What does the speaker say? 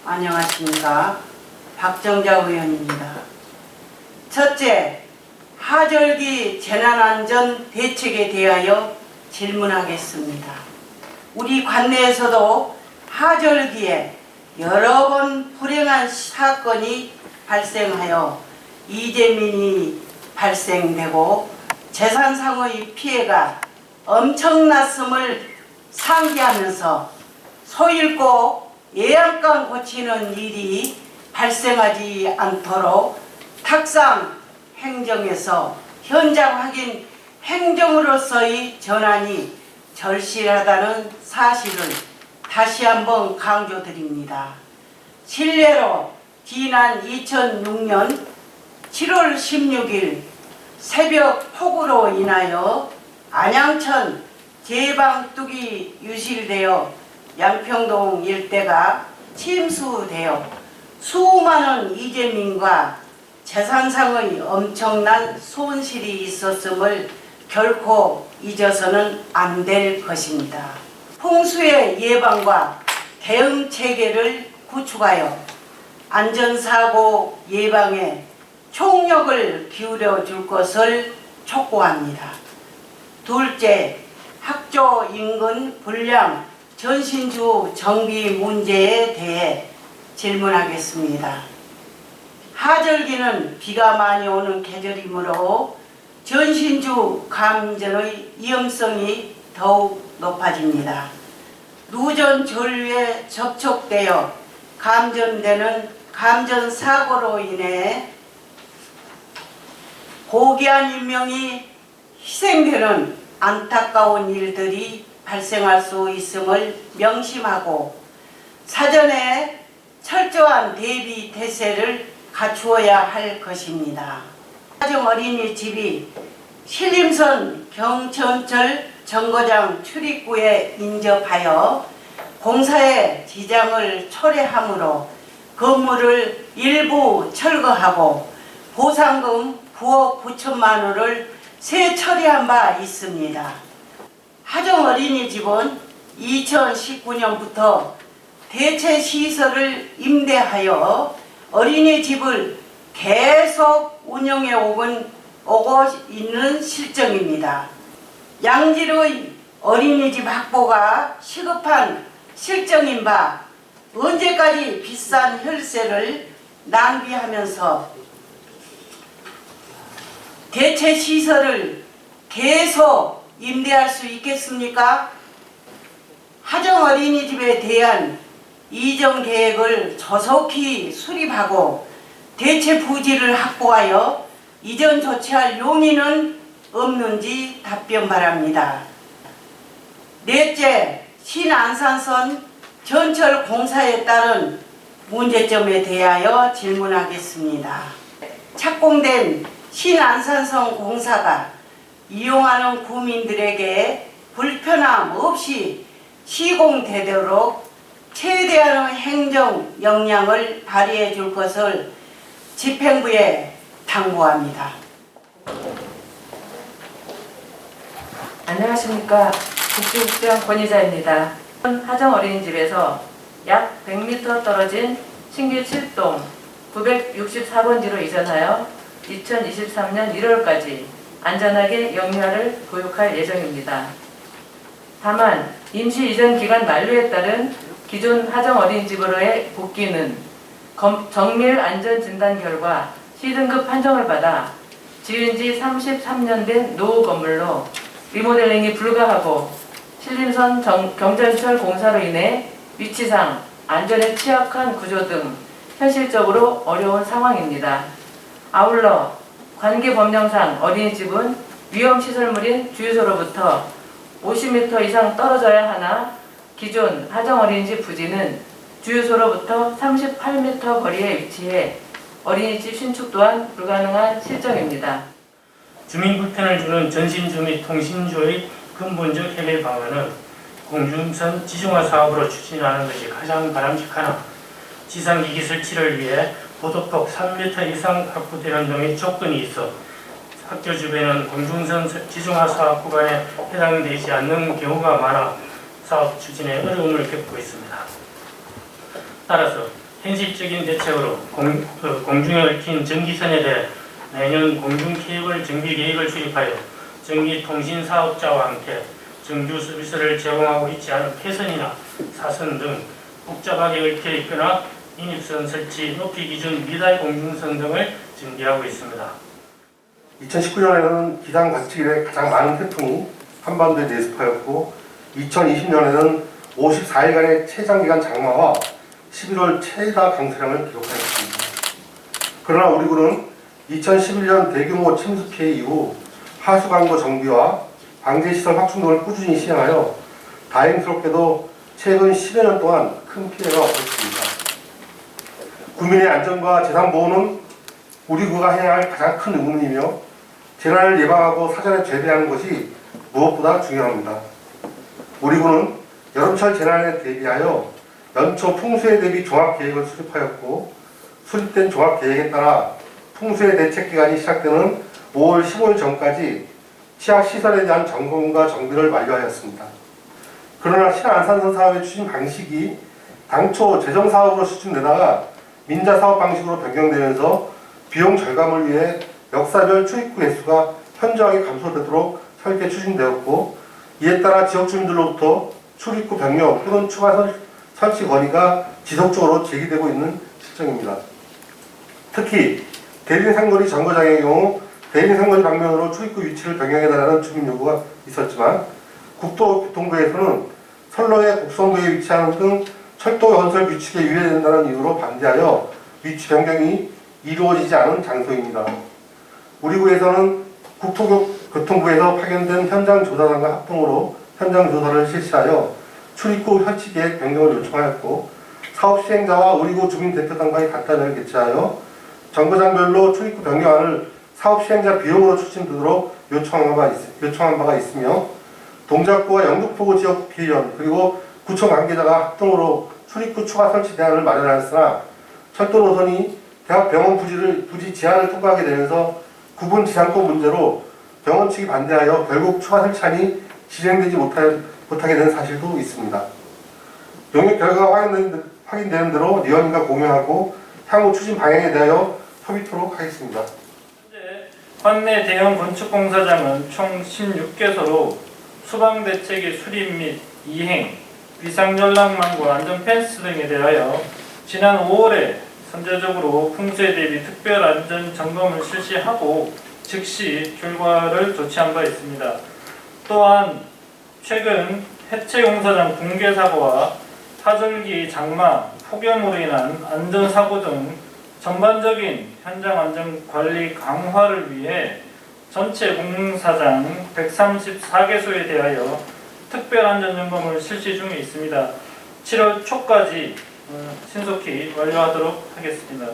안녕하십니까. 박정자 의원입니다. 첫째, 하절기 재난안전 대책에 대하여 질문하겠습니다. 우리 관내에서도 하절기에 여러 번 불행한 사건이 발생하여 이재민이 발생되고 재산상의 피해가 엄청났음을 상기하면서 소잃고 예양간 고치는 일이 발생하지 않도록 탁상 행정에서 현장 확인 행정으로서의 전환이 절실하다는 사실을 다시 한번 강조드립니다. 실례로 지난 2006년 7월 16일 새벽 폭우로 인하여 안양천 제방뚝이 유실되어 양평동 일대가 침수되어 수많은 이재민과 재산상의 엄청난 손실이 있었음을 결코 잊어서는 안 될 것입니다. 풍수의 예방과 대응 체계를 구축하여 안전사고 예방에 총력을 기울여 줄 것을 촉구합니다. 둘째, 학교 인근 불량 전신주 정비 문제에 대해 질문하겠습니다. 하절기는 비가 많이 오는 계절이므로 전신주 감전의 위험성이 더욱 높아집니다. 누전 전류에 접촉되어 감전되는 감전사고로 인해 고귀한 인명이 희생되는 안타까운 일들이 발생할 수 있음을 명심하고 사전에 철저한 대비 태세를 갖추어야 할 것입니다. 하정 어린이집이 신림선 경천철 정거장 출입구에 인접하여 공사에 지장을 초래하므로 건물을 일부 철거하고 보상금 9억 9천만 원을 세처리한 바 있습니다. 하정 어린이집은 2019년부터 대체 시설을 임대하여 어린이집을 계속 운영해 오고 있는 실정입니다. 양질의 어린이집 확보가 시급한 실정인 바 언제까지 비싼 혈세를 낭비하면서 대체 시설을 계속 임대할 수 있겠습니까? 하정 어린이집에 대한 이전 계획을 조속히 수립하고 대체 부지를 확보하여 이전 조치할 용의는 없는지 답변 바랍니다. 넷째, 신안산선 전철 공사에 따른 문제점에 대하여 질문하겠습니다. 착공된 신안산선 공사가 이용하는 구민들에게 불편함 없이 시공되도록 최대한의 행정 역량을 발휘해 줄 것을 집행부에 당부합니다. 안녕하십니까. 국주국장 권희자입니다. 하정 어린이집에서 약 100m 떨어진 신길 7동 964번지로 이전하여 2023년 1월까지 안전하게 영유아를 보육할 예정입니다. 다만 임시 이전 기간 만료에 따른 기존 하정 어린이집으로의 복귀는 정밀 안전 진단 결과 C등급 판정을 받아 지은 지 33년 된 노후 건물로 리모델링이 불가하고 신림선 경전철 공사로 인해 위치상 안전에 취약한 구조 등 현실적으로 어려운 상황입니다. 아울러 관계법령상 어린이집은 위험시설물인 주유소로부터 50m 이상 떨어져야 하나 기존 하정 어린이집 부지는 주유소로부터 38m 거리에 위치해 어린이집 신축 또한 불가능한 실정입니다. 주민 불편을 주는 전신주 및 통신주의 근본적 해결 방안은 공중선 지중화 사업으로 추진하는 것이 가장 바람직하나 지상기기 설치를 위해 보도폭 3m 이상 확보되는 등의 조건이 있어 학교 주변은 공중선 지중화 사업 구간에 해당되지 않는 경우가 많아 사업 추진에 어려움을 겪고 있습니다. 따라서 현실적인 대책으로 공중에 얽힌 전기선에 대해 내년 공중 케이블 정비 계획을 수립하여 전기통신 사업자와 함께 정규 서비스를 제공하고 있지 않은 폐선이나 사선 등 복잡하게 얽혀 있거나 인입선 설치, 높이 기준 미달 공중선 등을 준비하고 있습니다. 2019년에는 기상 관측 이래 가장 많은 태풍이 한반도에 내습하였고 2020년에는 54일간의 최장기간 장마와 11월 최다 강수량을 기록하였습니다. 그러나 우리 군은 2011년 대규모 침수 피해 이후 하수광고 정비와 방제시설 확충 등을 꾸준히 시행하여 다행스럽게도 최근 10여 년 동안 큰 피해가 없었습니다. 국민의 안전과 재산 보호는 우리 구가 해야 할 가장 큰 의무이며 재난을 예방하고 사전에 대비하는 것이 무엇보다 중요합니다. 우리 군은 여름철 재난에 대비하여 연초 풍수해 대비 종합계획을 수립하였고 수립된 종합계획에 따라 풍수해 대책기간이 시작되는 5월 15일 전까지 취약시설에 대한 점검과 정비를 완료하였습니다. 그러나 신안산선 사업의 추진 방식이 당초 재정사업으로 추진되다가 민자사업 방식으로 변경되면서 비용 절감을 위해 역사별 출입구 개수가 현저하게 감소되도록 설계 추진되었고 이에 따라 지역 주민들로부터 출입구 변경 또는 추가 설치 건의가 지속적으로 제기되고 있는 실정입니다. 특히 대림상거리 정거장의 경우 대림상거리 방면으로 출입구 위치를 변경해달라는 주민 요구가 있었지만 국토교통부에서는 선로의 곡선도에 위치하는 등 철도 건설 규칙에 위배된다는 이유로 반대하여 위치 변경이 이루어지지 않은 장소입니다. 우리 구에서는 국토교통부에서 파견된 현장 조사단과 합동으로 현장 조사를 실시하여 출입구 설치 계획 변경을 요청하였고 사업 시행자와 우리 구 주민 대표단과의 간담회를 개최하여 정거장별로 출입구 변경안을 사업 시행자 비용으로 추진되도록 요청한 바가 있으며 동작구와 영등포구 지역 비의원 그리고 구청 관계자가 합동으로 출입구 추가 설치 대안을 마련하였으나 철도 노선이 대학 병원 부지 제한을 통과하게 되면서 구분 지상권 문제로 병원 측이 반대하여 결국 추가 설치안이 진행되지 못하게 된 사실도 있습니다. 용역 결과가 확인되는 대로 위원님과 공유하고 향후 추진 방향에 대하여 협의토록 하겠습니다. 현재 관내 대형 건축공사장은 총 16개소로 수방대책의 수립 및 이행, 비상연락망과 안전펜스 등에 대하여 지난 5월에 선제적으로 풍수에 대비 특별안전점검을 실시하고 즉시 결과를 조치한 바 있습니다. 또한 최근 해체공사장 붕괴사고와 하절기 장마, 폭염으로 인한 안전사고 등 전반적인 현장 안전관리 강화를 위해 전체 공사장 134개소에 대하여 특별안전점검을 실시 중에 있습니다. 7월 초까지 신속히 완료하도록 하겠습니다.